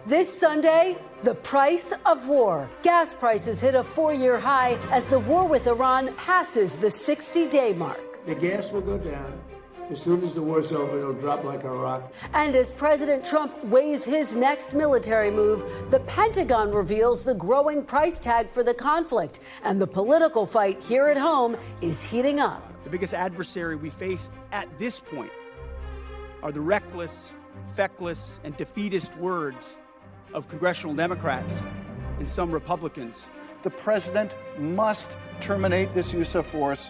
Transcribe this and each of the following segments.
This Sunday, the price of war. Gas prices hit a 4-year high as the war with Iran passes the 60-day mark. The gas will go down. As soon as the war's over, it'll drop like a rock. And as President Trump weighs his next military move, the Pentagon reveals the growing price tag for the conflict. And the political fight here at home is heating up. The biggest adversary we face at this point are the reckless, feckless, and defeatist words of congressional Democrats and some Republicans. The president must terminate this use of force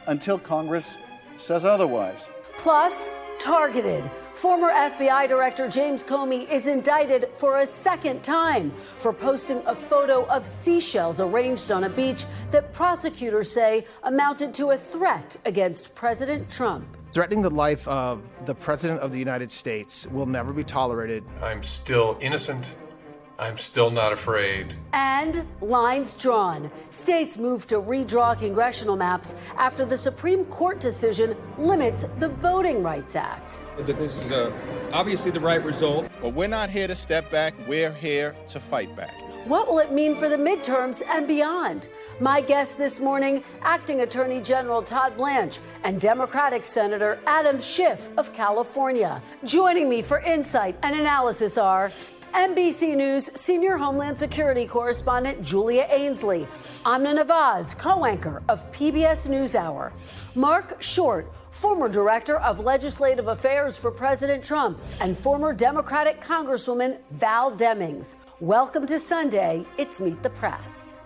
until Congress says otherwise. Plus, targeted. Former FBI Director James Comey is indicted for a second time for posting a photo of seashells arranged on a beach that prosecutors say amounted to a threat against President Trump. Threatening the life of the President of the United States will never be tolerated. I'm still innocent. I'm still not afraid. And lines drawn. States move to redraw congressional maps after the Supreme Court decision limits the Voting Rights Act. This is obviously the right result. But we're not here to step back. We're here to fight back. What will it mean for the midterms and beyond? My guest this morning, Acting Attorney General Todd Blanche and Democratic Senator Adam Schiff of California. Joining me for insight and analysis are NBC News senior Homeland Security correspondent Julia Ainsley, Amna Nawaz, co-anchor of PBS NewsHour, Marc Short, former director of legislative affairs for President Trump, and former Democratic Congresswoman Val Demings. Welcome to Sunday. It's Meet the Press.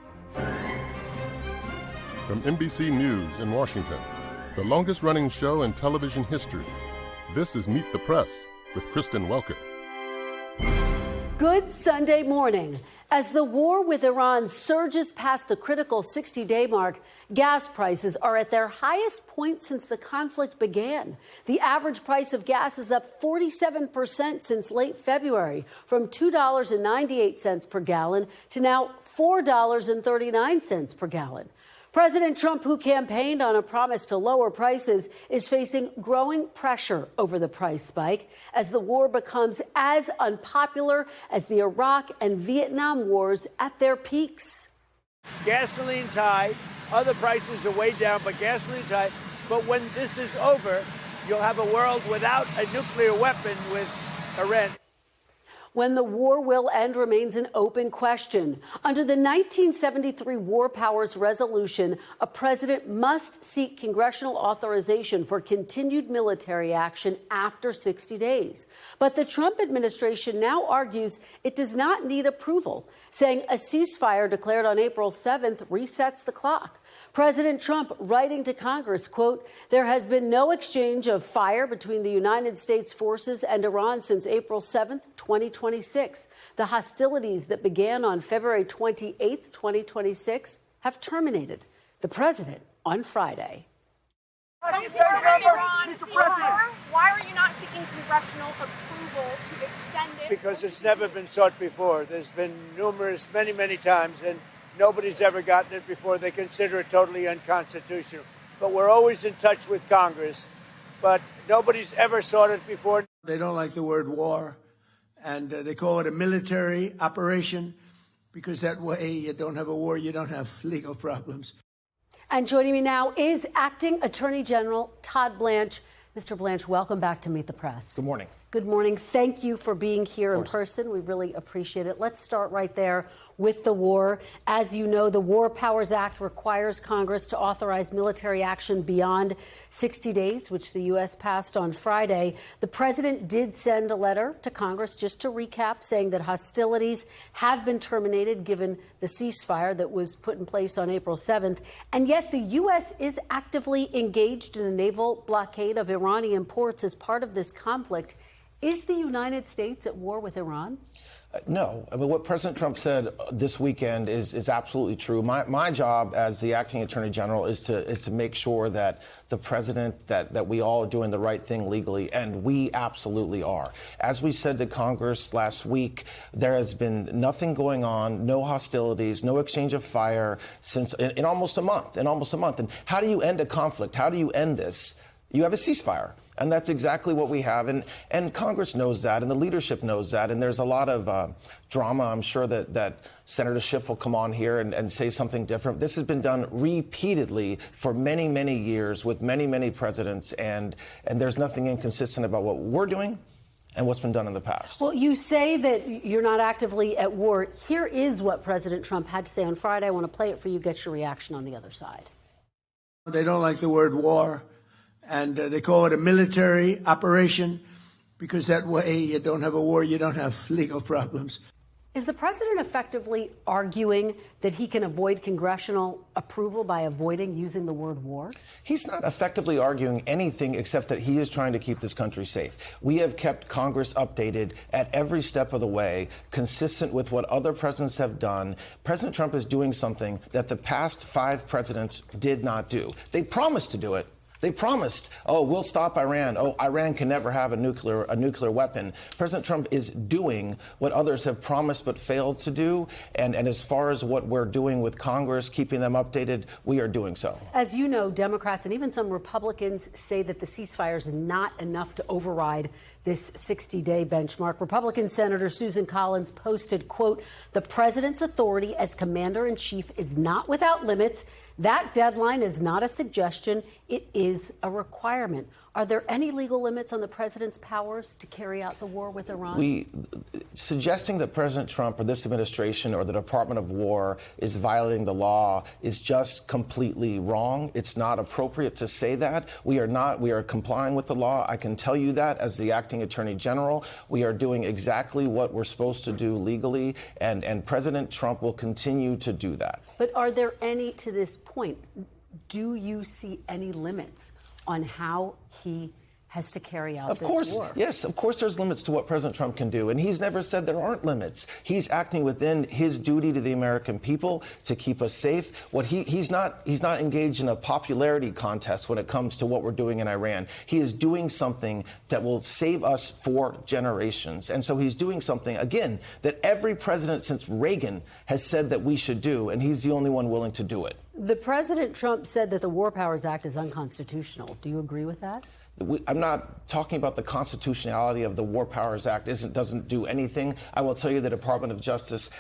From NBC News in Washington, the longest-running show in television history, this is Meet the Press with Kristen Welker. Good Sunday morning. As the war with Iran surges past the critical 60-day mark, gas prices are at their highest point since the conflict began. The average price of gas is up 47% since late February, from $2.98 per gallon to now $4.39 per gallon. President Trump, who campaigned on a promise to lower prices, is facing growing pressure over the price spike as the war becomes as unpopular as the Iraq and Vietnam wars at their peaks. Gasoline's high. Other prices are way down, but gasoline's high. But when this is over, you'll have a world without a nuclear weapon with Iran. When the war will end remains an open question. Under the 1973 War Powers Resolution, a president must seek congressional authorization for continued military action after 60 days. But the Trump administration now argues it does not need approval, saying a ceasefire declared on April 7th resets the clock. President Trump writing to Congress, quote, "There has been no exchange of fire between the United States forces and Iran since April 7th, 2026. The hostilities that began on February 28th, 2026 have terminated." The president on Friday. Why are you not seeking congressional approval to extend it? Because it's never been sought before. There's been many times, and nobody's ever gotten it before. They consider it totally unconstitutional. But we're always in touch with Congress. But nobody's ever sought it before. They don't like the word war, and they call it a military operation, because that way you don't have a war, you don't have legal problems. And joining me now is Acting Attorney General Todd Blanche. Mr. Blanche, welcome back to Meet the Press. Good morning. Good morning. Thank you for being here in person. We really appreciate it. Let's start right there with the war. As you know, the War Powers Act requires Congress to authorize military action beyond 60 days, which the U.S. passed on Friday. The president did send a letter to Congress, just to recap, saying that hostilities have been terminated given the ceasefire that was put in place on April 7th. And yet the U.S. is actively engaged in a naval blockade of Iranian ports as part of this conflict. Is the United States at war with Iran? No. I mean, what President Trump said this weekend is absolutely true. My job as the acting attorney general is to make sure that the president, that we all are doing the right thing legally, and we absolutely are. As we said to Congress last week, there has been nothing going on, no hostilities, no exchange of fire since in almost a month. And how do you end a conflict? How do you end this? You have a ceasefire. And that's exactly what we have. And Congress knows that, and the leadership knows that. And there's a lot of drama. I'm sure that Senator Schiff will come on here and say something different. This has been done repeatedly for many, many years with many, many presidents. And there's nothing inconsistent about what we're doing and what's been done in the past. Well, you say that you're not actively at war. Here is what President Trump had to say on Friday. I want to play it for you, get your reaction on the other side. They don't like the word war. And they call it a military operation because that way you don't have a war, you don't have legal problems. Is the president effectively arguing that he can avoid congressional approval by avoiding using the word war? He's not effectively arguing anything except that he is trying to keep this country safe. We have kept Congress updated at every step of the way, consistent with what other presidents have done. President Trump is doing something that the past 5 presidents did not do. They promised to do it. They promised, oh, we'll stop Iran. Oh, Iran can never have a nuclear weapon. President Trump is doing what others have promised but failed to do. And as far as what we're doing with Congress, keeping them updated, we are doing so. As you know, Democrats and even some Republicans say that the ceasefire is not enough to override this 60-day benchmark. Republican Senator Susan Collins posted, quote, "The president's authority as commander-in-chief is not without limits. That deadline is not a suggestion. It is a requirement." Are there any legal limits on the president's powers to carry out the war with Iran? Suggesting that President Trump or this administration or the Department of War is violating the law is just completely wrong. It's not appropriate to say that. We are not. We are complying with the law. I can tell you that as the acting attorney general. We are doing exactly what we're supposed to do legally, and President Trump will continue to do that. But are there any, to this point, do you see any limits on how he has to carry out this war? Yes, of course there's limits to what President Trump can do, and he's never said there aren't limits. He's acting within his duty to the American people to keep us safe. He's not engaged in a popularity contest when it comes to what we're doing in Iran. He is doing something that will save us for generations. And so he's doing something, again, that every president since Reagan has said that we should do, and he's the only one willing to do it. The President Trump said that the War Powers Act is unconstitutional. Do you agree with that? I'm not talking about the constitutionality of the War Powers Act. Doesn't do anything. I will tell you the Department of Justice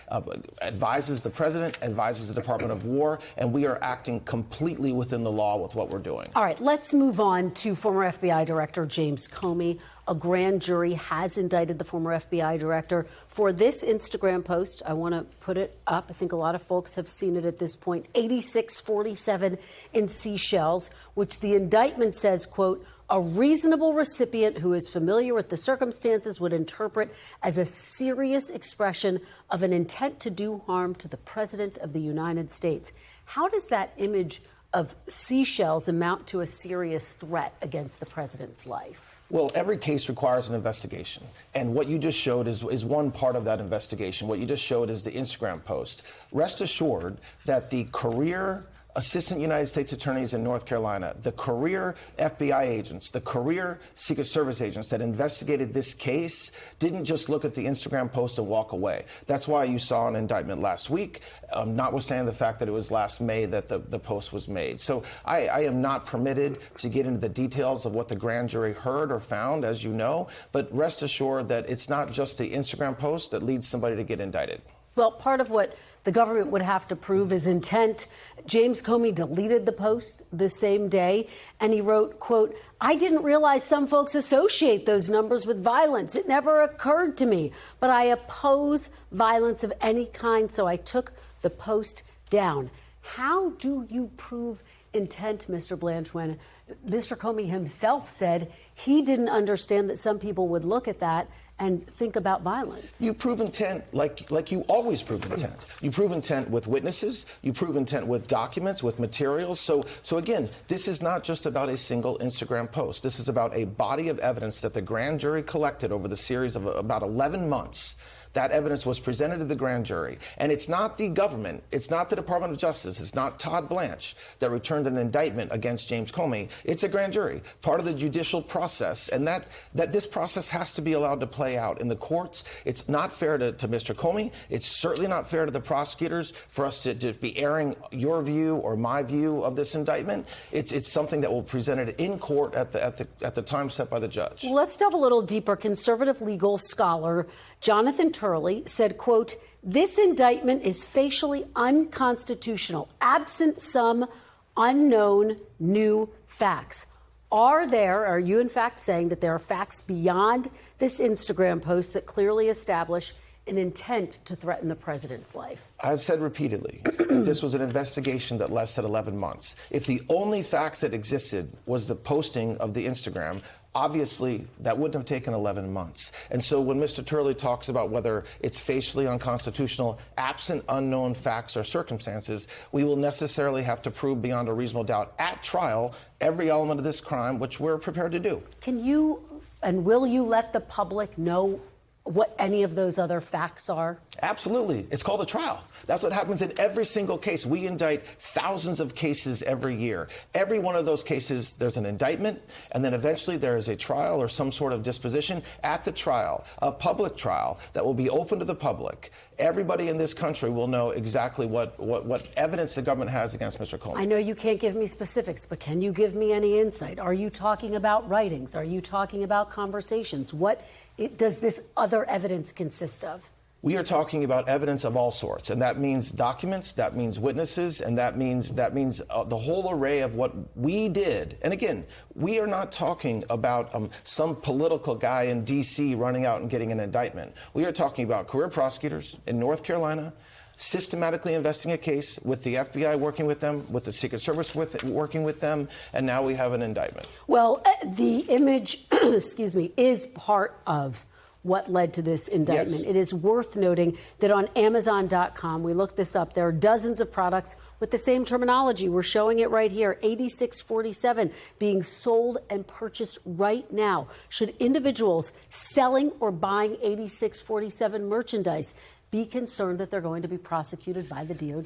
advises the president, advises the Department of War, and we are acting completely within the law with what we're doing. All right, let's move on to former FBI Director James Comey. A grand jury has indicted the former FBI director for this Instagram post. I want to put it up. I think a lot of folks have seen it at this point. 8647 in Seychelles, which the indictment says, quote, "A reasonable recipient who is familiar with the circumstances would interpret as a serious expression of an intent to do harm to the President of the United States." How does that image of Seychelles amount to a serious threat against the president's life? Well, every case requires an investigation. And what you just showed is one part of that investigation. What you just showed is the Instagram post. Rest assured that the career Assistant United States Attorneys in North Carolina, the career FBI agents, the career Secret Service agents that investigated this case didn't just look at the Instagram post and walk away. That's why you saw an indictment last week, notwithstanding the fact that it was last May that the post was made. So I am not permitted to get into the details of what the grand jury heard or found, as you know, but rest assured that it's not just the Instagram post that leads somebody to get indicted. Well, part of what the government would have to prove is intent. James Comey deleted the post the same day, and he wrote, quote, "I didn't realize some folks associate those numbers with violence. It never occurred to me, but I oppose violence of any kind, so I took the post down." How do you prove intent, Mr. Blanche, when Mr. Comey himself said he didn't understand that some people would look at that and think about violence? You prove intent like you always prove intent. You prove intent with witnesses. You prove intent with documents, with materials. So again, this is not just about a single Instagram post. This is about a body of evidence that the grand jury collected over the series of about 11 months That evidence was presented to the grand jury. And it's not the government, it's not the Department of Justice, it's not Todd Blanche that returned an indictment against James Comey. It's a grand jury, part of the judicial process. And that this process has to be allowed to play out in the courts. It's not fair to Mr. Comey. It's certainly not fair to the prosecutors for us to be airing your view or my view of this indictment. It's something that will be presented in court at the time set by the judge. Well, let's delve a little deeper. Conservative legal scholar Jonathan Turley said, quote, "This indictment is facially unconstitutional, absent some unknown new facts." Are you in fact saying that there are facts beyond this Instagram post that clearly establish an intent to threaten the president's life? I've said repeatedly that this was an investigation that lasted 11 months. If the only facts that existed was the posting of the Instagram, obviously that wouldn't have taken 11 months. And so when Mr. Turley talks about whether it's facially unconstitutional, absent unknown facts or circumstances, we will necessarily have to prove beyond a reasonable doubt at trial every element of this crime, which we're prepared to do. Can you and will you let the public know what any of those other facts are? Absolutely. It's called a trial. That's what happens in every single case. We indict thousands of cases every year. Every one of those cases, there's an indictment, and then eventually there is a trial or some sort of disposition. At the trial, a public trial that will be open to the public, everybody in this country will know exactly what evidence the government has against Mr. Comey. I know you can't give me specifics, but can you give me any insight? Are you talking about writings? Are you talking about conversations? What does this other evidence consist of? We are talking about evidence of all sorts, and that means documents, that means witnesses, and that means the whole array of what we did. And again, we are not talking about some political guy in D.C. running out and getting an indictment. We are talking about career prosecutors in North Carolina, systematically investigating a case with the FBI working with them, with the Secret Service working with them, and now we have an indictment. Well, the image, excuse me, is part of what led to this indictment. Yes. It is worth noting that on Amazon.com, we looked this up, there are dozens of products with the same terminology. We're showing it right here, 8647 being sold and purchased right now. Should individuals selling or buying 8647 merchandise be concerned that they're going to be prosecuted by the DOJ?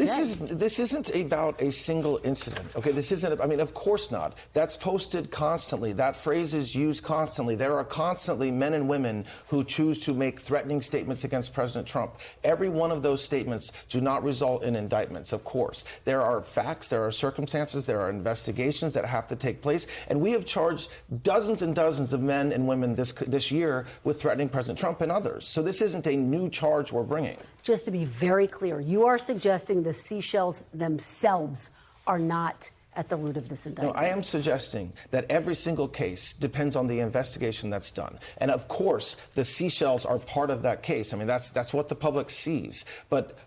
This isn't about a single incident. Okay, this isn't. I mean, of course not. That's posted constantly. That phrase is used constantly. There are constantly men and women who choose to make threatening statements against President Trump. Every one of those statements do not result in indictments. Of course, there are facts, there are circumstances, there are investigations that have to take place, and we have charged dozens and dozens of men and women this year with threatening President Trump and others. So this isn't a new charge we're bringing. Just to be very clear, you are suggesting the seashells themselves are not at the root of this indictment. No, I am suggesting that every single case depends on the investigation that's done. And of course, the seashells are part of that case. I mean, that's what the public sees. But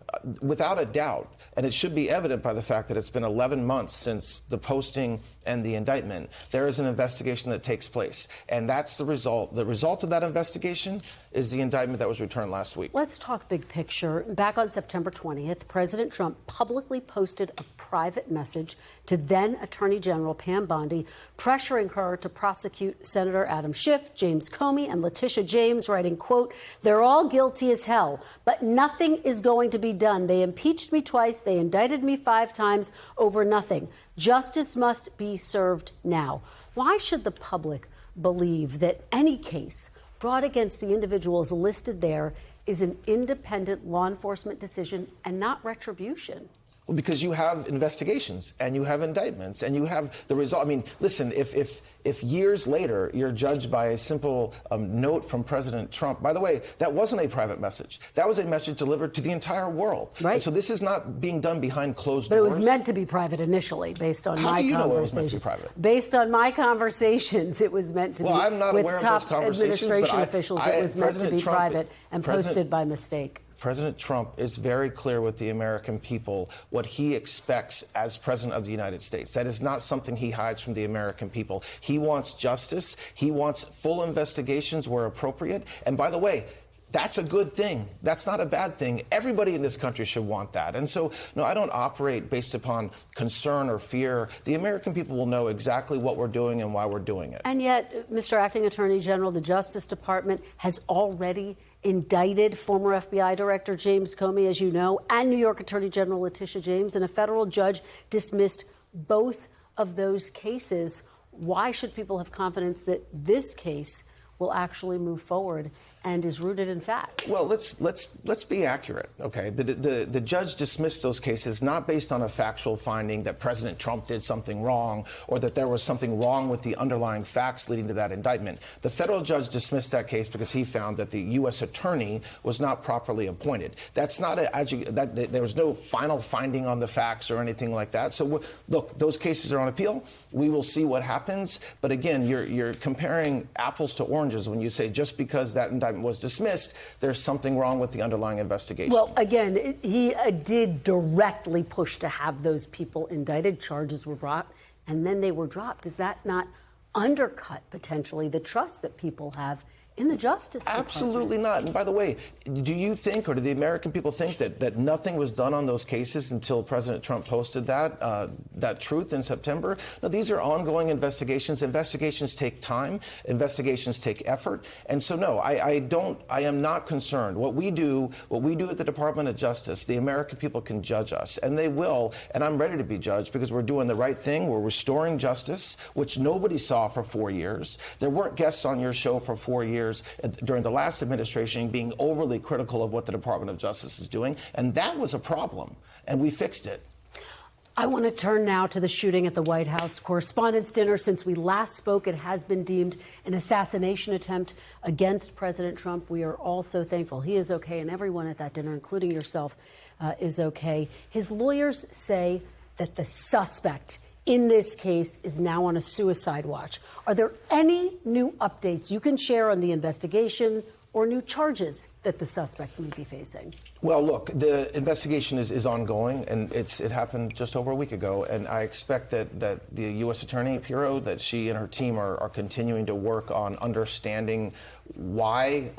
without a doubt, and it should be evident by the fact that it's been 11 months since the posting and the indictment, there is an investigation that takes place. And that's the result. The result of that investigation is the indictment that was returned last week. Let's talk big picture. Back on September 20th, President Trump publicly posted a private message to then Attorney General Pam Bondi, pressuring her to prosecute Senator Adam Schiff, James Comey, and Letitia James, writing, quote, "They're all guilty as hell, but nothing is going to be done. They impeached me twice. They indicted me 5 times over nothing. Justice must be served now." Why should the public believe that any case brought against the individuals listed there is an independent law enforcement decision and not retribution? Well, because you have investigations and you have indictments and you have the result. I mean, listen, if years later you're judged by a simple note from President Trump, by the way, that wasn't a private message. That was a message delivered to the entire world. Right. And so this is not being done behind closed doors. But it was meant to be private initially, based on my conversation. How do you know it was meant to be private? Based on my conversations, it was meant to be. Well, I'm not with aware top of those conversations, administration officials. It was meant to be private and posted by mistake. President Trump is very clear with the American people what he expects as President of the United States. That is not something he hides from the American people. He wants justice. He wants full investigations where appropriate. And by the way, that's a good thing. That's not a bad thing. Everybody in this country should want that. And so, no, I don't operate based upon concern or fear. The American people will know exactly what we're doing and why we're doing it. And yet, Mr. Acting Attorney General, the Justice Department has already indicted former FBI Director James Comey, as you know, and New York Attorney General Letitia James, and a federal judge dismissed both of those cases. Why should people have confidence that this case will actually move forward and is rooted in facts? Well, let's be accurate, okay? The judge dismissed those cases not based on a factual finding that President Trump did something wrong or that there was something wrong with the underlying facts leading to that indictment. The federal judge dismissed that case because he found that the U.S. attorney was not properly appointed. That's not there was no final finding on the facts or anything like that. So look, those cases are on appeal. We will see what happens. But again, you're comparing apples to oranges when you say just because that indictment was dismissed, there's something wrong with the underlying investigation. Well, again, he did directly push to have those people indicted. Charges were brought, and then they were dropped. Does that not undercut, potentially, the trust that people have in the Justice Department? Absolutely not. And by the way, do you think, or do the American people think that nothing was done on those cases until President Trump posted that truth in September? No, these are ongoing investigations. Investigations take time. Investigations take effort. And so, no, I am not concerned. What we do at the Department of Justice, the American people can judge us, and they will. And I'm ready to be judged because we're doing the right thing. We're restoring justice, which nobody saw for 4 years. There weren't guests on your show for 4 years during the last administration being overly critical of what the Department of Justice is doing, and that was a problem, and we fixed it. I want to turn now to the shooting at the White House Correspondents' Dinner. Since we last spoke, it has been deemed an assassination attempt against President Trump. We are all so thankful he is okay, and everyone at that dinner, including yourself, is okay. His lawyers say that the suspect in this case is now on a suicide watch. Are there any new updates you can share on the investigation or new charges that the suspect may be facing? Well, look, the investigation is ongoing, and it happened just over a week ago, and I expect that the U.S. Attorney, Pirro, that she and her team are continuing to work on understanding why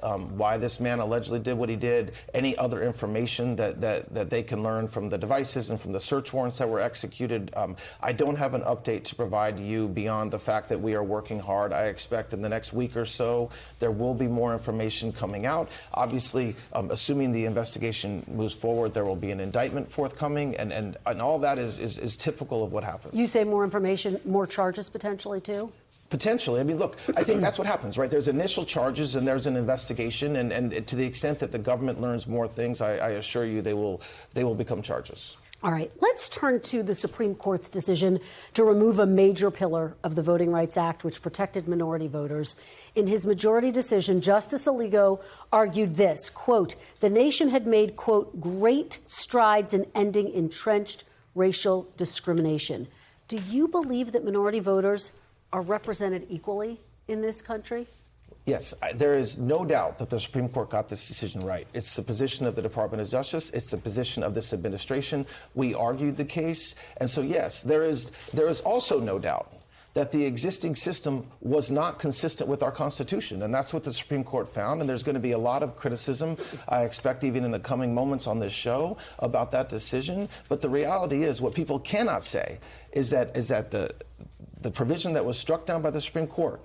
this man allegedly did what he did, any other information that they can learn from the devices and from the search warrants that were executed. I don't have an update to provide you beyond the fact that we are working hard. I expect in the next week or so there will be more information coming out. Obviously, assuming the investigation moves forward, there will be an indictment forthcoming, and all that is typical of what happens. You say more information, more charges potentially, too? Potentially. I mean, look, I think that's what happens, right? There's initial charges and there's an investigation, and to the extent that the government learns more things, I assure you they will become charges. All right, let's turn to the Supreme Court's decision to remove a major pillar of the Voting Rights Act, which protected minority voters. In his majority decision, Justice Alito argued this, quote, the nation had made, quote, great strides in ending entrenched racial discrimination. Do you believe that minority voters are represented equally in this country? Yes, there is no doubt that the Supreme Court got this decision right. It's the position of the Department of Justice. It's the position of this administration. We argued the case. And so, yes, there is also no doubt that the existing system was not consistent with our Constitution. And that's what the Supreme Court found. And there's going to be a lot of criticism, I expect, even in the coming moments on this show about that decision. But the reality is what people cannot say is that the provision that was struck down by the Supreme Court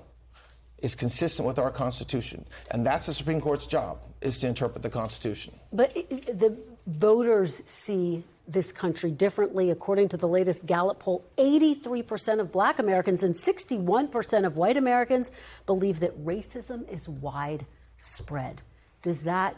is consistent with our Constitution. And that's the Supreme Court's job, is to interpret the Constitution. But the voters see this country differently. According to the latest Gallup poll, 83% of Black Americans and 61% of white Americans believe that racism is widespread. Does that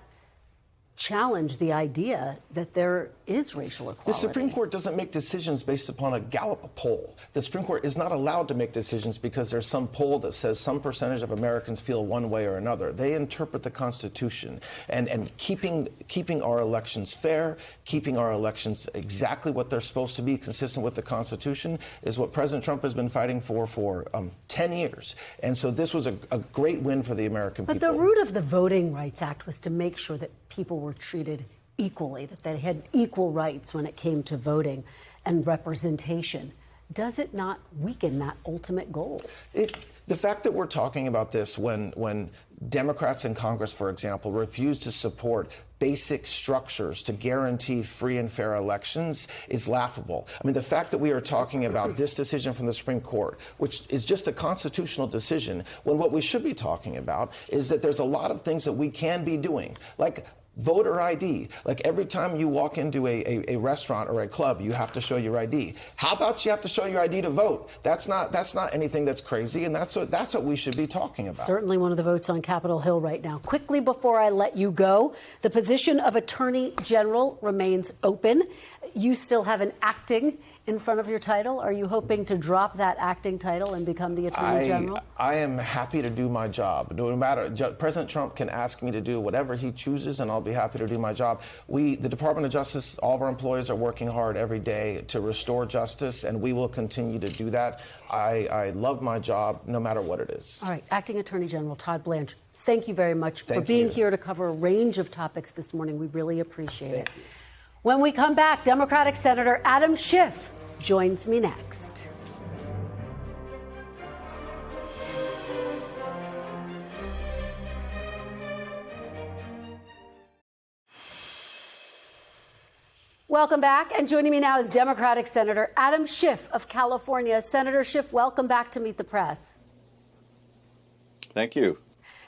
challenge the idea that there is racial equality? The Supreme Court doesn't make decisions based upon a Gallup poll. The Supreme Court is not allowed to make decisions because there's some poll that says some percentage of Americans feel one way or another. They interpret the Constitution, and keeping our elections fair, keeping our elections exactly what they're supposed to be, consistent with the Constitution, is what President Trump has been fighting for 10 years. And so this was a great win for the American people. But the root of the Voting Rights Act was to make sure that people were treated equally, that they had equal rights when it came to voting and representation. does it not weaken that ultimate goal? The fact that we're talking about this when Democrats in Congress, for example, refuse to support basic structures to guarantee free and fair elections is laughable. I mean, the fact that we are talking about this decision from the Supreme Court, which is just a constitutional decision, when what we should be talking about is that there's a lot of things that we can be doing, like voter ID. Like every time you walk into a restaurant or a club, you have to show your ID. How about you have to show your ID to vote? That's not anything that's crazy, and that's what we should be talking about. Certainly one of the votes on Capitol Hill right now. Quickly before I let you go, the position of Attorney General remains open. You still have an acting in front of your title. Are you hoping to drop that acting title and become the Attorney General? I am happy to do my job. No matter, President Trump can ask me to do whatever he chooses, and I'll be happy to do my job. The Department of Justice, all of our employees are working hard every day to restore justice, and we will continue to do that. I love my job, no matter what it is. All right, Acting Attorney General Todd Blanche, thank you very much for being here to cover a range of topics this morning. We really appreciate it. When we come back, Democratic Senator Adam Schiff joins me next. Welcome back. And joining me now is Democratic Senator Adam Schiff of California. Senator Schiff, welcome back to Meet the Press. Thank you.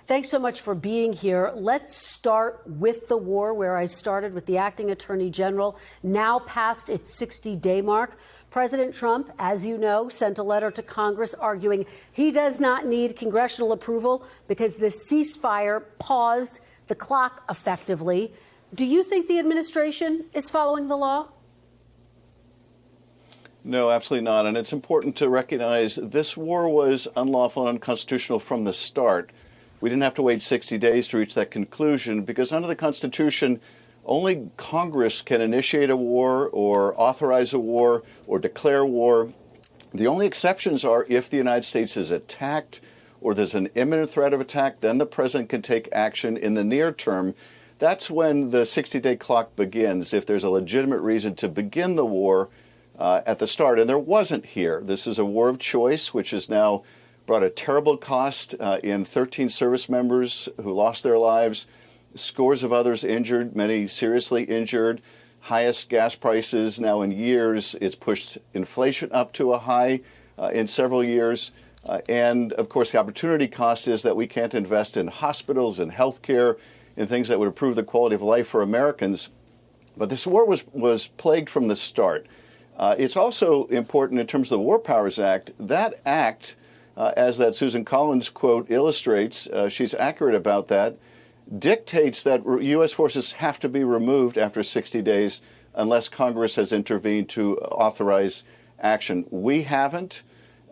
Thanks so much for being here. Let's start with the war, where I started with the acting attorney general, now past its 60-day mark. President Trump, as you know, sent a letter to Congress arguing he does not need congressional approval because the ceasefire paused the clock effectively. Do you think the administration is following the law? No, absolutely not. And it's important to recognize this war was unlawful and unconstitutional from the start. We didn't have to wait 60 days to reach that conclusion because under the Constitution, only Congress can initiate a war or authorize a war or declare war. The only exceptions are if the United States is attacked or there's an imminent threat of attack, then the president can take action in the near term. That's when the 60-day clock begins, if there's a legitimate reason to begin the war at the start. And there wasn't here. This is a war of choice, which has now brought a terrible cost in 13 service members who lost their lives, scores of others injured, many seriously injured, highest gas prices now in years. It's pushed inflation up to a high in several years. And, of course, the opportunity cost is that we can't invest in hospitals and health care, in things that would improve the quality of life for Americans. But this war was plagued from the start. It's also important in terms of the War Powers Act. That act, as that Susan Collins quote illustrates, she's accurate about that, dictates that U.S. forces have to be removed after 60 days unless Congress has intervened to authorize action. We haven't.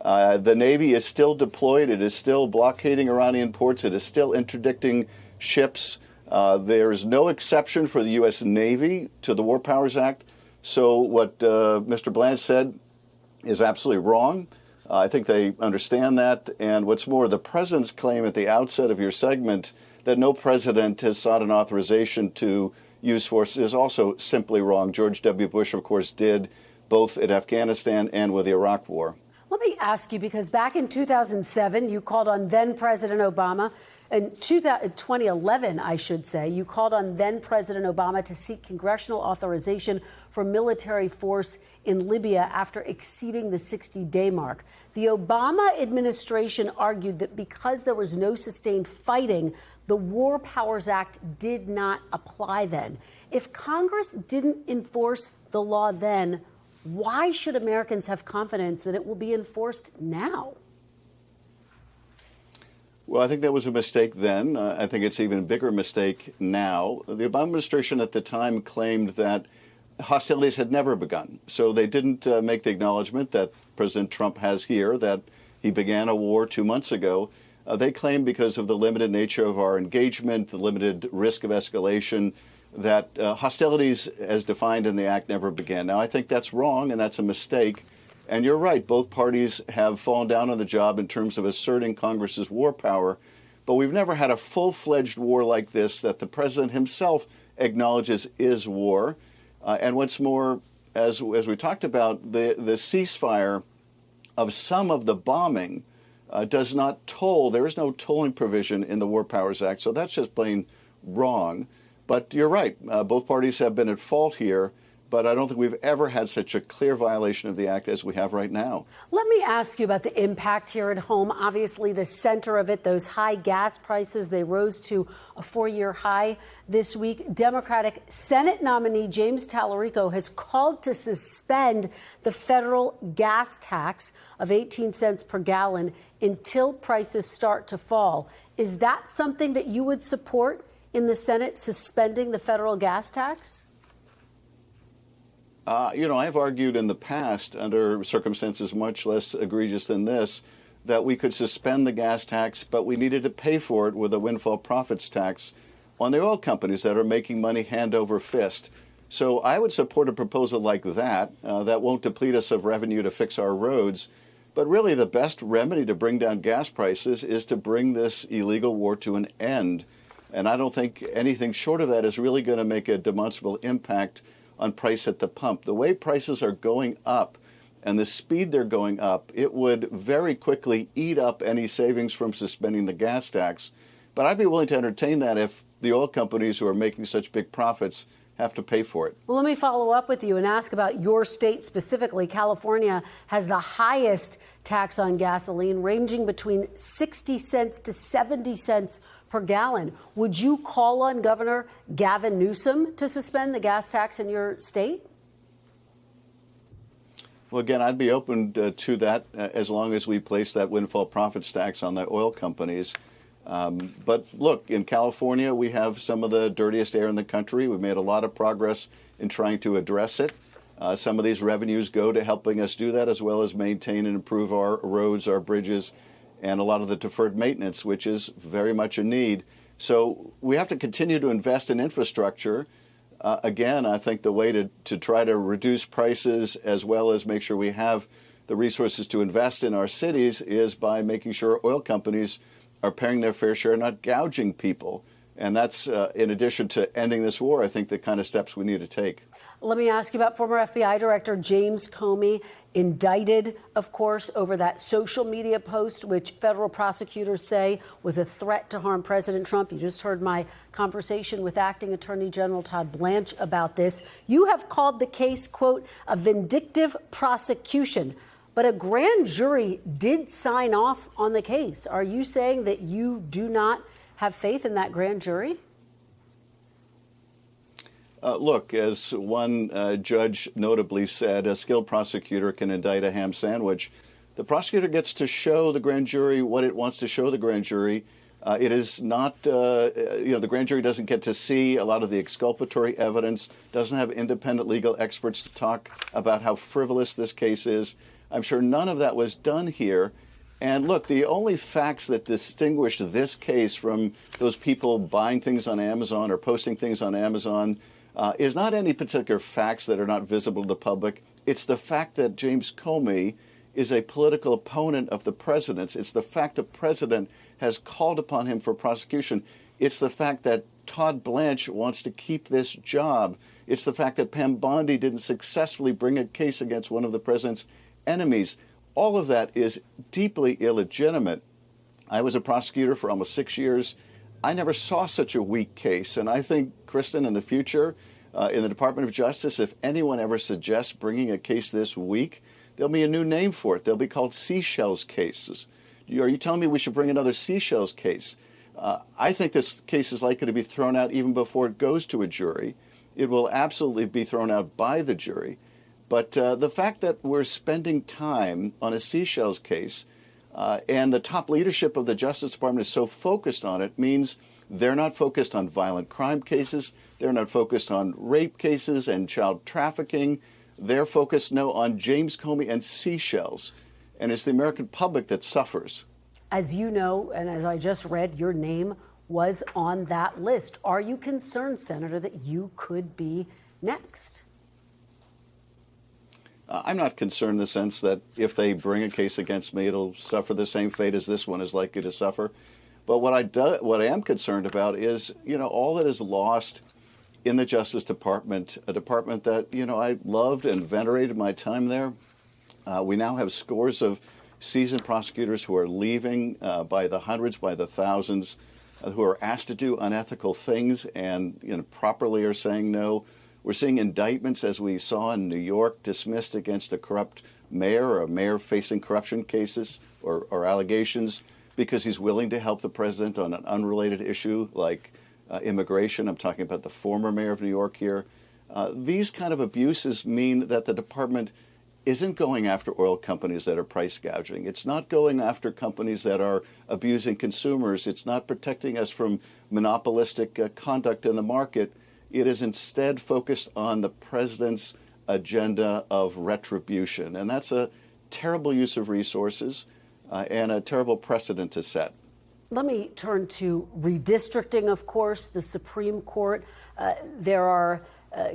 The Navy is still deployed. It is still blockading Iranian ports. It is still interdicting ships. There is no exception for the U.S. Navy to the War Powers Act. So what Mr. Blanche said is absolutely wrong. I think they understand that. And what's more, the president's claim at the outset of your segment that no president has sought an authorization to use force is also simply wrong. George W. Bush, of course, did both at Afghanistan and with the Iraq War. Let me ask you, because back in 2007, you called on then-President Obama. In 2011, I should say, you called on then-President Obama to seek congressional authorization for military force in Libya after exceeding the 60-day mark. The Obama administration argued that because there was no sustained fighting, the War Powers Act did not apply then. If Congress didn't enforce the law then, why should Americans have confidence that it will be enforced now? Well, I think that was a mistake then. I think it's an even bigger mistake now. The Obama administration at the time claimed that hostilities had never begun. So they didn't make the acknowledgement that President Trump has here, that he began a war 2 months ago. They claimed because of the limited nature of our engagement, the limited risk of escalation, that hostilities as defined in the act never began. Now, I think that's wrong, and that's a mistake. And you're right, both parties have fallen down on the job in terms of asserting Congress's war power. But we've never had a full-fledged war like this that the president himself acknowledges is war. And what's more, as we talked about, the ceasefire of some of the bombing does not toll. There is no tolling provision in the War Powers Act, so that's just plain wrong. But you're right. Both parties have been at fault here, but I don't think we've ever had such a clear violation of the act as we have right now. Let me ask you about the impact here at home. Obviously, the center of it, those high gas prices, they rose to a 4-year high this week. Democratic Senate nominee James Tallarico has called to suspend the federal gas tax of 18 cents per gallon until prices start to fall. Is that something that you would support in the Senate, suspending the federal gas tax? I've argued in the past, under circumstances much less egregious than this, that we could suspend the gas tax, but we needed to pay for it with a windfall profits tax on the oil companies that are making money hand over fist. So I would support a proposal like that. That won't deplete us of revenue to fix our roads. But really, the best remedy to bring down gas prices is to bring this illegal war to an end. And I don't think anything short of that is really going to make a demonstrable impact on price at the pump. The way prices are going up and the speed they're going up, it would very quickly eat up any savings from suspending the gas tax. But I'd be willing to entertain that if the oil companies who are making such big profits have to pay for it. Well, let me follow up with you and ask about your state specifically. California has the highest tax on gasoline, ranging between 60 cents to 70 cents per gallon. Would you call on Governor Gavin Newsom to suspend the gas tax in your state? Well, again, I'd be open to that as long as we place that windfall profits tax on the oil companies. But look, in California, we have some of the dirtiest air in the country. We've made a lot of progress in trying to address it. Some of these revenues go to helping us do that, as well as maintain and improve our roads, our bridges, and a lot of the deferred maintenance, which is very much a need. So we have to continue to invest in infrastructure. Again, I think the way to try to reduce prices as well as make sure we have the resources to invest in our cities is by making sure oil companies are paying their fair share, not gouging people. And that's, in addition to ending this war, I think the kind of steps we need to take. Let me ask you about former FBI Director James Comey, indicted, of course, over that social media post, which federal prosecutors say was a threat to harm President Trump. You just heard my conversation with Acting Attorney General Todd Blanche about this. You have called the case, quote, a vindictive prosecution. But a grand jury did sign off on the case. Are you saying that you do not have faith in that grand jury? Look, as one judge notably said, a skilled prosecutor can indict a ham sandwich. The prosecutor gets to show the grand jury what it wants to show the grand jury. It is not, the grand jury doesn't get to see a lot of the exculpatory evidence, doesn't have independent legal experts to talk about how frivolous this case is. I'm sure none of that was done here. And look, the only facts that distinguish this case from those people buying things on Amazon or posting things on Amazon is not any particular facts that are not visible to the public. It's the fact that James Comey is a political opponent of the president's. It's the fact the president has called upon him for prosecution. It's the fact that Todd Blanche wants to keep this job. It's the fact that Pam Bondi didn't successfully bring a case against one of the president's enemies. All of that is deeply illegitimate. I was a prosecutor for almost 6 years. I never saw such a weak case. And I think, Kristen, in the future, in the Department of Justice, if anyone ever suggests bringing a case this weak, there'll be a new name for it. They'll be called Seashells cases. Are you telling me we should bring another Seashells case? I think this case is likely to be thrown out even before it goes to a jury. It will absolutely be thrown out by the jury. But the fact that we're spending time on a Seashells case and the top leadership of the Justice Department is so focused on it means they're not focused on violent crime cases. They're not focused on rape cases and child trafficking. They're focused, on James Comey and Seashells. And it's the American public that suffers. As you know, and as I just read, your name was on that list. Are you concerned, Senator, that you could be next? I'm not concerned in the sense that if they bring a case against me, it'll suffer the same fate as this one is likely to suffer. But what I am concerned about is, all that is lost in the Justice Department, a department that, I loved and venerated my time there. We now have scores of seasoned prosecutors who are leaving by the hundreds, by the thousands, who are asked to do unethical things and properly are saying no. We're seeing indictments, as we saw in New York, dismissed against a corrupt mayor or a mayor facing corruption cases or allegations because he's willing to help the president on an unrelated issue like immigration. I'm talking about the former mayor of New York here. These kind of abuses mean that the department isn't going after oil companies that are price gouging. It's not going after companies that are abusing consumers. It's not protecting us from monopolistic conduct in the market. It is instead focused on the president's agenda of retribution. And that's a terrible use of resources and a terrible precedent to set. Let me turn to redistricting, of course, the Supreme Court. There are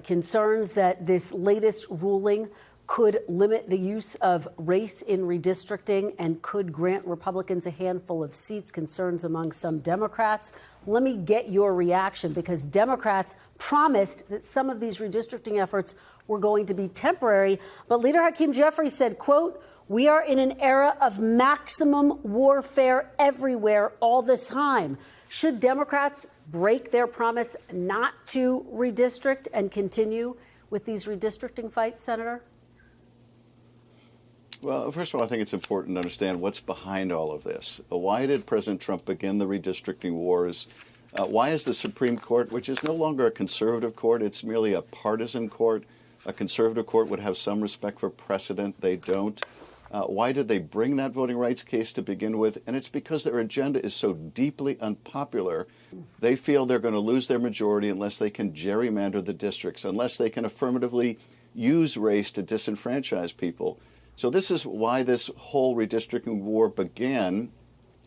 concerns that this latest ruling could limit the use of race in redistricting and could grant Republicans a handful of seats, concerns among some Democrats. Let me get your reaction, because Democrats promised that some of these redistricting efforts were going to be temporary. But Leader Hakeem Jeffries said, quote, "We are in an era of maximum warfare everywhere all the time." Should Democrats break their promise not to redistrict and continue with these redistricting fights, Senator? Well, first of all, I think it's important to understand what's behind all of this. Why did President Trump begin the redistricting wars? Why is the Supreme Court, which is no longer a conservative court, it's merely a partisan court. A conservative court would have some respect for precedent. They don't. Why did they bring that voting rights case to begin with? And it's because their agenda is so deeply unpopular. They feel they're going to lose their majority unless they can gerrymander the districts, unless they can affirmatively use race to disenfranchise people. So this is why this whole redistricting war began.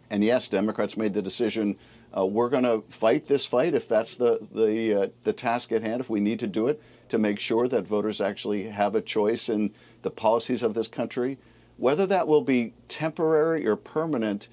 And yes, Democrats made the decision, we're going to fight this fight if that's the task at hand, if we need to do it, to make sure that voters actually have a choice in the policies of this country. Whether that will be temporary or permanent,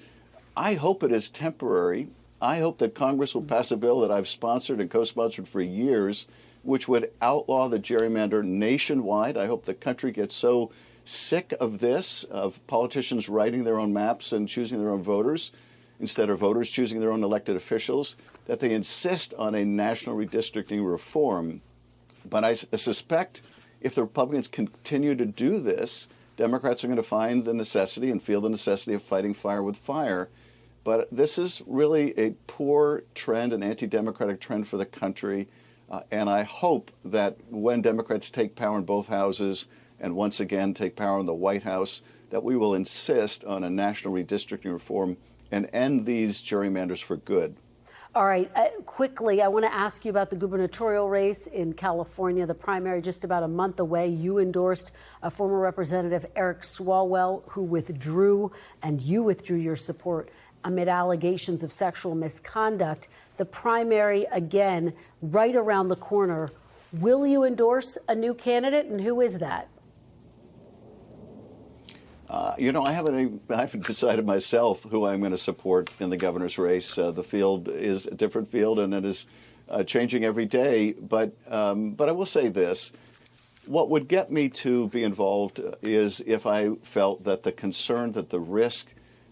I hope it is temporary. I hope that Congress will pass a bill that I've sponsored and co-sponsored for years, which would outlaw the gerrymander nationwide. I hope the country gets so sick of this, of politicians writing their own maps and choosing their own voters instead of voters choosing their own elected officials, that they insist on a national redistricting reform. But I suspect if the Republicans continue to do this, Democrats are going to find the necessity and feel the necessity of fighting fire with fire. But this is really a poor trend, an anti-democratic trend for the country. And I hope that when Democrats take power in both houses and once again take power in the White House, that we will insist on a national redistricting reform and end these gerrymanders for good. All right. Quickly, I want to ask you about the gubernatorial race in California, the primary just about a month away. You endorsed former Representative Eric Swalwell, who withdrew, and you withdrew your support amid allegations of sexual misconduct. The primary, again, right around the corner. Will you endorse a new candidate, and who is that? I haven't decided myself who I'm going to support in the governor's race. The field is a different field, and it is changing every day. But I will say this. What would get me to be involved is if I felt that the concern, that the risk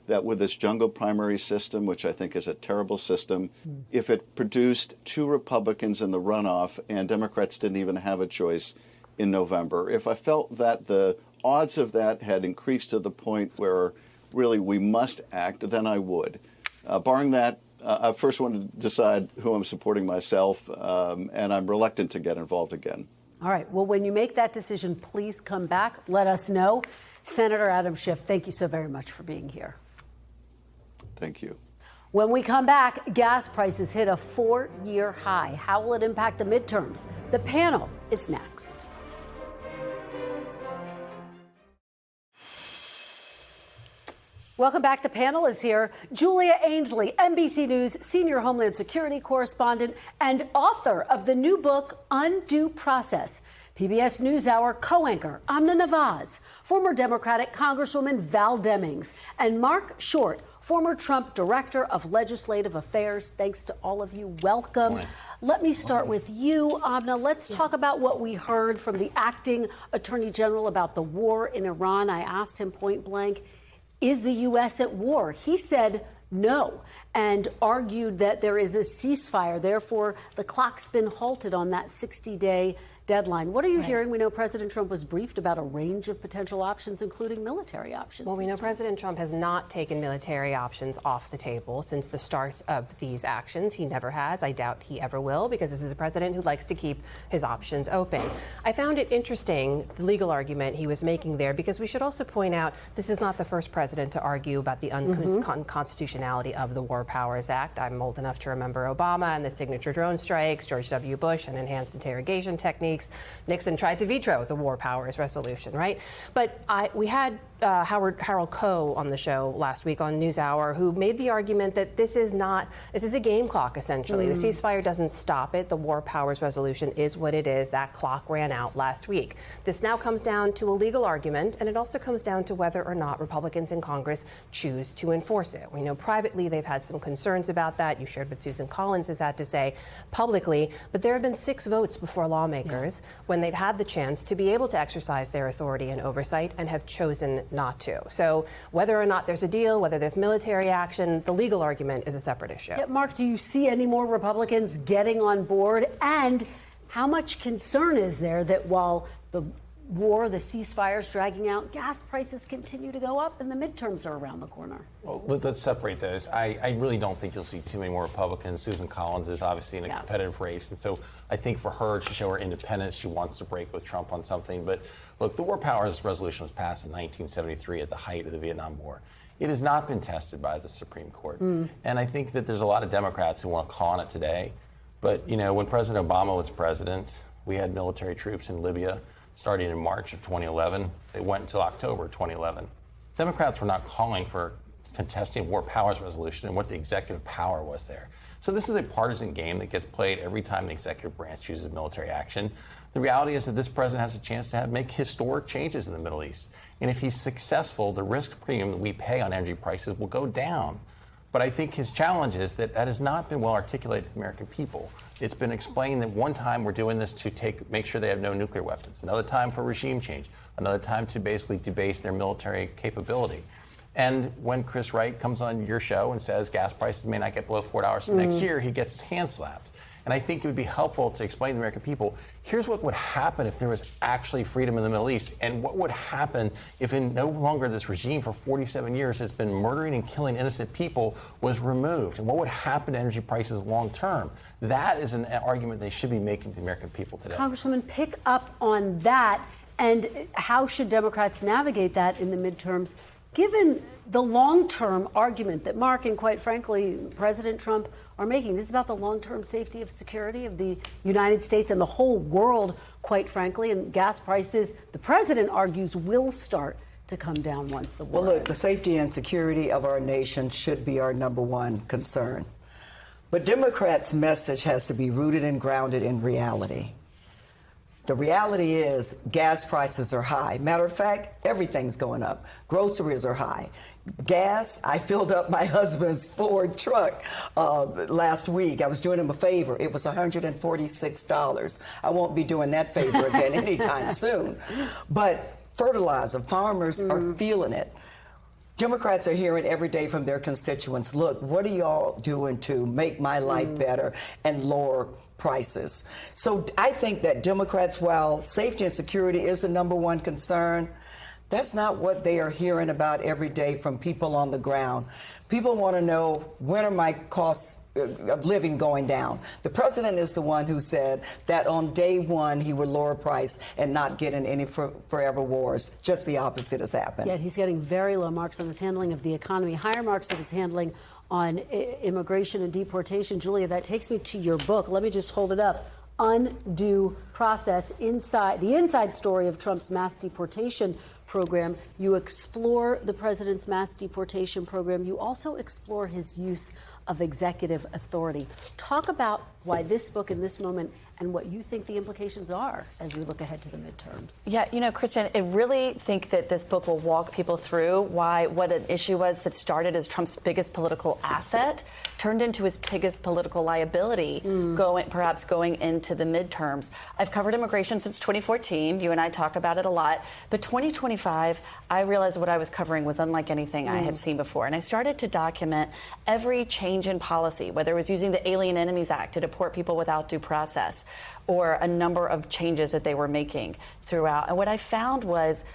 that with this jungle primary system, which I think is a terrible system, if it produced 2 Republicans in the runoff and Democrats didn't even have a choice in November, if I felt that the odds of that had increased to the point where really we must act, then I would. Barring that, I first want to decide who I'm supporting myself, and I'm reluctant to get involved again. All right. Well, when you make that decision, please come back. Let us know. Senator Adam Schiff, thank you so very much for being here. Thank you. When we come back, gas prices hit a 4-year high. How will it impact the midterms? The panel is next. Welcome back. The panel is here. Julia Ainsley, NBC News senior Homeland Security correspondent and author of the new book, Undue Process. PBS NewsHour co-anchor Amna Nawaz, former Democratic Congresswoman Val Demings, and Marc Short, former Trump Director of Legislative Affairs. Thanks to all of you. Welcome. Let me start with you, Amna. Let's talk about what we heard from the acting Attorney General about the war in Iran. I asked him point blank, is the U.S. at war? He said no, and argued that there is a ceasefire. Therefore, the clock's been halted on that 60-day deadline. What are you hearing? We know President Trump was briefed about a range of potential options, including military options. Well, we know President Trump has not taken military options off the table since the start of these actions. He never has. I doubt he ever will, because this is a president who likes to keep his options open. I found it interesting, the legal argument he was making there, because we should also point out this is not the first president to argue about the unconstitutionality of the War Powers Act. I'm old enough to remember Obama and the signature drone strikes, George W. Bush and enhanced interrogation techniques. Nixon tried to veto the War Powers Resolution, right? But we had Harold Coe on the show last week on NewsHour, who made the argument that this is a game clock, essentially. The ceasefire doesn't stop it. The War Powers Resolution is what it is. That clock ran out last week. This now comes down to a legal argument, and it also comes down to whether or not Republicans in Congress choose to enforce it. We know privately they've had some concerns about that. You shared what Susan Collins has had to say publicly, but there have been 6 votes before lawmakers when they've had the chance to be able to exercise their authority and oversight and have chosen not to. So whether or not there's a deal, whether there's military action, the legal argument is a separate issue. Yeah, Mark, do you see any more Republicans getting on board? And how much concern is there that while the war, the ceasefire is dragging out, gas prices continue to go up and the midterms are around the corner? Well, let's separate those. I really don't think you'll see too many more Republicans. Susan Collins is obviously in a competitive race. And so I think for her to show her independence, she wants to break with Trump on something. But look, the War Powers Resolution was passed in 1973 at the height of the Vietnam War. It has not been tested by the Supreme Court. And I think that there's a lot of Democrats who want to call on it today. But, you know, when President Obama was president, we had military troops in Libya starting in March of 2011. They went until October 2011. Democrats were not calling for contesting War Powers Resolution and what the executive power was there. So this is a partisan game that gets played every time the executive branch chooses military action. The reality is that this president has a chance to make historic changes in the Middle East. And if he's successful, the risk premium that we pay on energy prices will go down. But I think his challenge is that has not been well articulated to the American people. It's been explained that one time we're doing this to make sure they have no nuclear weapons, another time for regime change, another time to basically debase their military capability. And when Chris Wright comes on your show and says gas prices may not get below $4 next year, he gets his hand slapped. And I think it would be helpful to explain to the American people, here's what would happen if there was actually freedom in the Middle East, and what would happen if no longer this regime for 47 years has been murdering and killing innocent people was removed, and what would happen to energy prices long term. That is an argument they should be making to the American people today. Congresswoman, pick up on that, and how should Democrats navigate that in the midterms, given the long-term argument that Mark and, quite frankly, President Trump are making? This is about the long-term safety of security of the United States and the whole world, quite frankly, and gas prices, the president argues, will start to come down once the war Well, look, ends. the safety and security of our nation should be our number one concern. But Democrats' message has to be rooted and grounded in reality. The reality is gas prices are high. Matter of fact, everything's going up. Groceries are high. Gas, I filled up my husband's Ford truck last week. I was doing him a favor. It was $146. I won't be doing that favor again anytime soon. But fertilizer, farmers are feeling it. Democrats are hearing every day from their constituents, look, what are y'all doing to make my life better and lower prices? So I think that Democrats, while safety and security is the number one concern, that's not what they are hearing about every day from people on the ground. People want to know, when are my costs of living going down? The president is the one who said that on day one he would lower price and not get in any forever wars. Just the opposite has happened. Yet he's getting very low marks on his handling of the economy, higher marks of his handling on immigration and deportation. Julia, that takes me to your book. Let me just hold it up. Undue Process, the inside story of Trump's mass deportation program. You explore the president's mass deportation program. You also explore his use of executive authority. Talk about why this book in this moment and what you think the implications are as we look ahead to the midterms. Yeah, you know, Kristen, I really think that this book will walk people through why what an issue was that started as Trump's biggest political asset turned into his biggest political liability, perhaps going into the midterms. I've covered immigration since 2014. You and I talk about it a lot. But 2025, I realized what I was covering was unlike anything I had seen before. And I started to document every change in policy, whether it was using the Alien Enemies Act to deport people without due process, or a number of changes that they were making throughout. And what I found was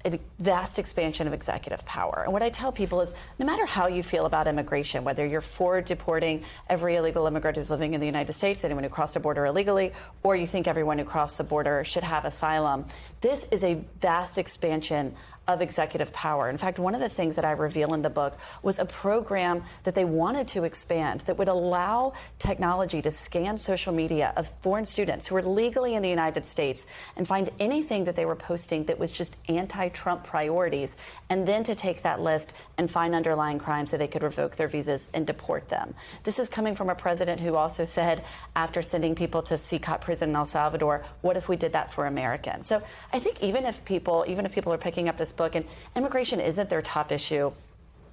a vast expansion of executive power. And what I tell people is, no matter how you feel about immigration, whether you're for deporting every illegal immigrant who's living in the United States, anyone who crossed the border illegally, or you think everyone who crossed the border should have asylum, this is a vast expansion of executive power. In fact, one of the things that I reveal in the book was a program that they wanted to expand that would allow technology to scan social media of foreign students who are legally in the United States and find anything that they were posting that was just anti-Trump priorities, and then to take that list and find underlying crimes so they could revoke their visas and deport them. This is coming from a president who also said, after sending people to CCOT prison in El Salvador, what if we did that for Americans? So I think even if people are picking up this book, and immigration isn't their top issue,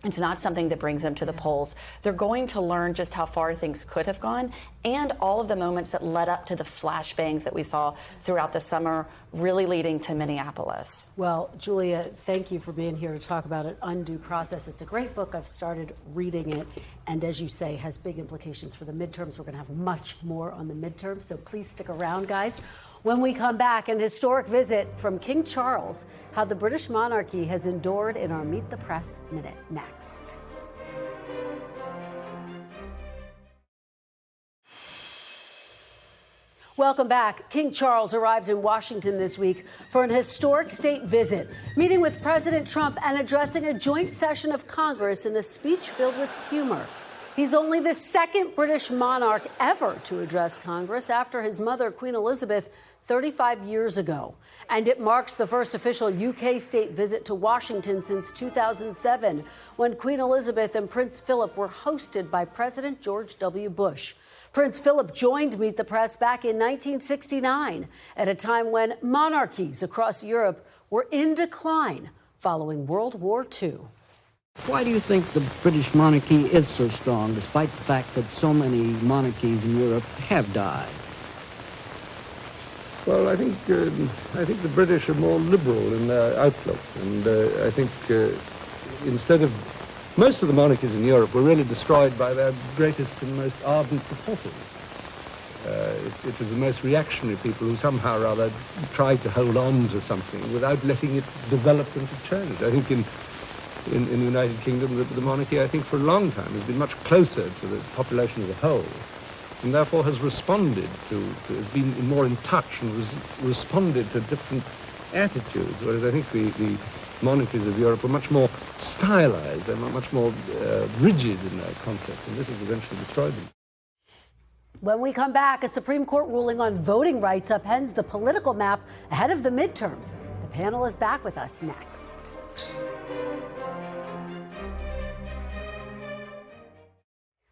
it's not something that brings them to the polls, they're going to learn just how far things could have gone and all of the moments that led up to the flashbangs that we saw throughout the summer, really leading to Minneapolis. Well, Julia, thank you for being here to talk about it, Undue Process. It's a great book. I've started reading it. And as you say, has big implications for the midterms. We're going to have much more on the midterms. So please stick around, guys. When we come back, an historic visit from King Charles, how the British monarchy has endured in our Meet the Press Minute next. Welcome back. King Charles arrived in Washington this week for an historic state visit, meeting with President Trump and addressing a joint session of Congress in a speech filled with humor. He's only the second British monarch ever to address Congress after his mother, Queen Elizabeth, 35 years ago. And it marks the first official UK state visit to Washington since 2007, when Queen Elizabeth and Prince Philip were hosted by President George W. Bush. Prince Philip joined Meet the Press back in 1969, at a time when monarchies across Europe were in decline following World War II. Why do you think the British monarchy is so strong, despite the fact that so many monarchies in Europe have died? Well, I think the British are more liberal in their outlook, and I think instead of most of the monarchies in Europe were really destroyed by their greatest and most ardent supporters. It was the most reactionary people who somehow or other tried to hold on to something without letting it develop into change. I think in the United Kingdom, the monarchy, I think, for a long time has been much closer to the population as a whole, and therefore has responded has been more in touch and responded to different attitudes, whereas I think the monarchies of Europe were much more stylized, they're much more rigid in their concept, and this has eventually destroyed them. When we come back, a Supreme Court ruling on voting rights upends the political map ahead of the midterms. The panel is back with us next.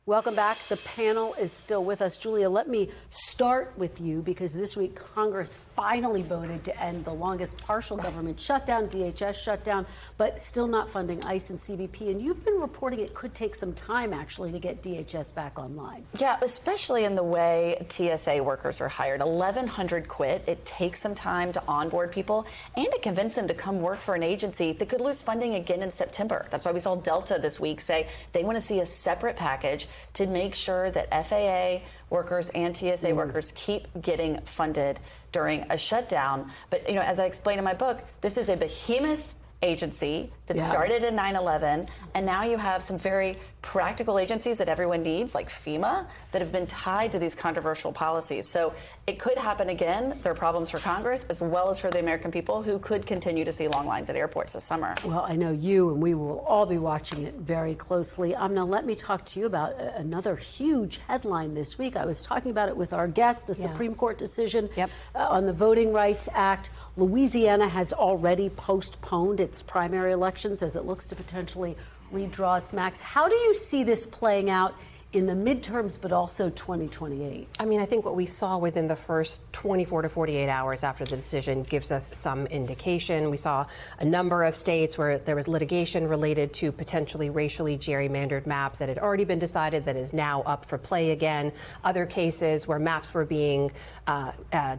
Welcome back. The panel is still with us. Julia, let me start with you, because this week Congress finally voted to end the longest partial government shutdown, DHS shutdown, but still not funding ICE and CBP. And you've been reporting it could take some time, actually, to get DHS back online. Yeah, especially in the way TSA workers are hired. 1,100 quit. It takes some time to onboard people and to convince them to come work for an agency that could lose funding again in September. That's why we saw Delta this week say they want to see a separate package to make sure that FAA workers and TSA workers keep getting funded during a shutdown. But, as I explained in my book, this is a behemoth agency that started in 9/11, and now you have some very practical agencies that everyone needs, like FEMA, that have been tied to these controversial policies. So it could happen again. There are problems for Congress as well as for the American people who could continue to see long lines at airports this summer. Well, I know you and we will all be watching it very closely. Amna, let me talk to you about another huge headline this week. I was talking about it with our guest, the Supreme Court decision on the Voting Rights Act. Louisiana has already postponed its primary elections as it looks to potentially redraw its maps. How do you see this playing out in the midterms, but also 2028? I mean, I think what we saw within the first 24 to 48 hours after the decision gives us some indication. We saw a number of states where there was litigation related to potentially racially gerrymandered maps that had already been decided that is now up for play again. Other cases where maps were being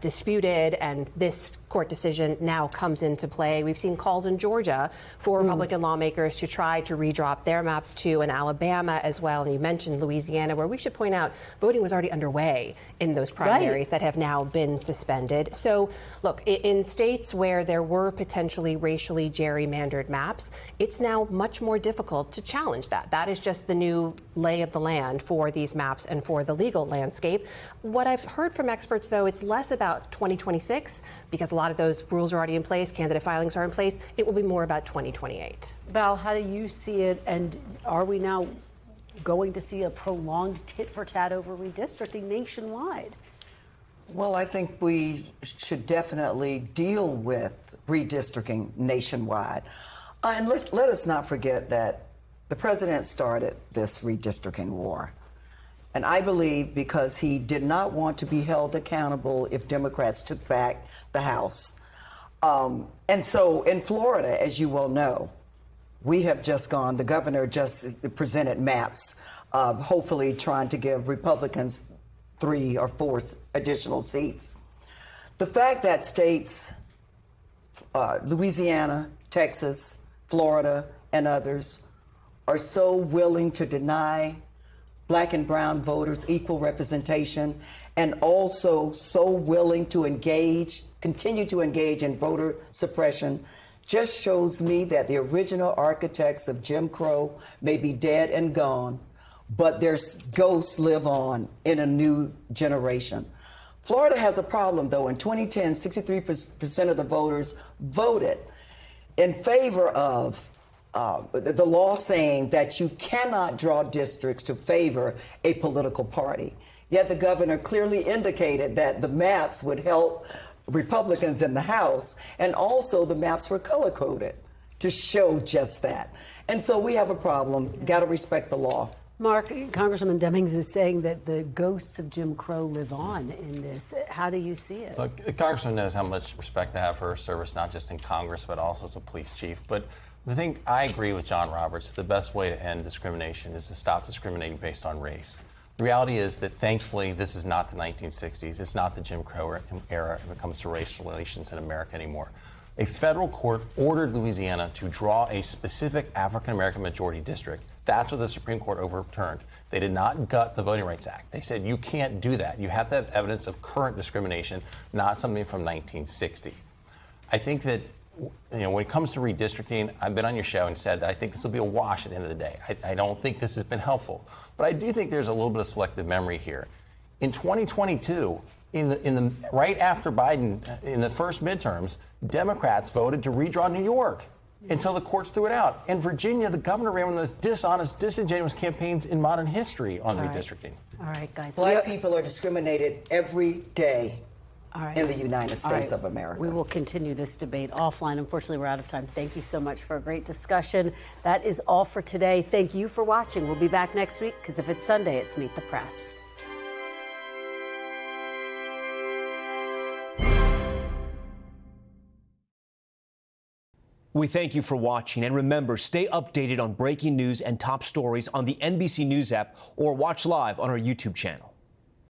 disputed, and this court decision now comes into play. We've seen calls in Georgia for Republican lawmakers to try to redrop their maps too, in Alabama as well. And you mentioned Louisiana, where we should point out voting was already underway in those primaries that have now been suspended. So, look, in states where there were potentially racially gerrymandered maps, it's now much more difficult to challenge that. That is just the new lay of the land for these maps and for the legal landscape. What I've heard from experts, though, it's less about 2026 because a lot of those rules are already in place, candidate filings are in place. It will be more about 2028. Val, how do you see it? And are we now going to see a prolonged tit-for-tat over redistricting nationwide? Well, I think we should definitely deal with redistricting nationwide. And let us not forget that the president started this redistricting war. And I believe because he did not want to be held accountable if Democrats took back the House. And so in Florida, as you well know, we have just gone, the governor just presented maps, hopefully trying to give Republicans 3 or 4 additional seats. The fact that states, Louisiana, Texas, Florida, and others, are so willing to deny Black and brown voters equal representation, and also so willing to continue to engage in voter suppression, just shows me that the original architects of Jim Crow may be dead and gone, but their ghosts live on in a new generation. Florida has a problem, though. In 2010, 63% of the voters voted in favor of the law saying that you cannot draw districts to favor a political party. Yet the governor clearly indicated that the maps would help Republicans in the House, and also the maps were color-coded to show just that. And so we have a problem. Got to respect the law. Marc, Congresswoman Demings is saying that the ghosts of Jim Crow live on in this. How do you see it? Look, the Congressman knows how much respect I have for her service, not just in Congress, but also as a police chief. But the thing, I agree with John Roberts, the best way to end discrimination is to stop discriminating based on race. The reality is that, thankfully, this is not the 1960s. It's not the Jim Crow era when it comes to race relations in America anymore. A federal court ordered Louisiana to draw a specific African-American majority district. That's what the Supreme Court overturned. They did not gut the Voting Rights Act. They said you can't do that. You have to have evidence of current discrimination, not something from 1960. I think that, when it comes to redistricting, I've been on your show and said that I think this will be a wash at the end of the day. I don't think this has been helpful. But I do think there's a little bit of selective memory here. In 2022, in the right after Biden, in the first midterms, Democrats voted to redraw New York until the courts threw it out. In Virginia, the governor ran one of those dishonest, disingenuous campaigns in modern history on redistricting. All right, guys. Black people are discriminated every day in the United States of America. We will continue this debate offline. Unfortunately, we're out of time. Thank you so much for a great discussion. That is all for today. Thank you for watching. We'll be back next week because if it's Sunday, it's Meet the Press. We thank you for watching, and remember, stay updated on breaking news and top stories on the NBC News app or watch live on our YouTube channel.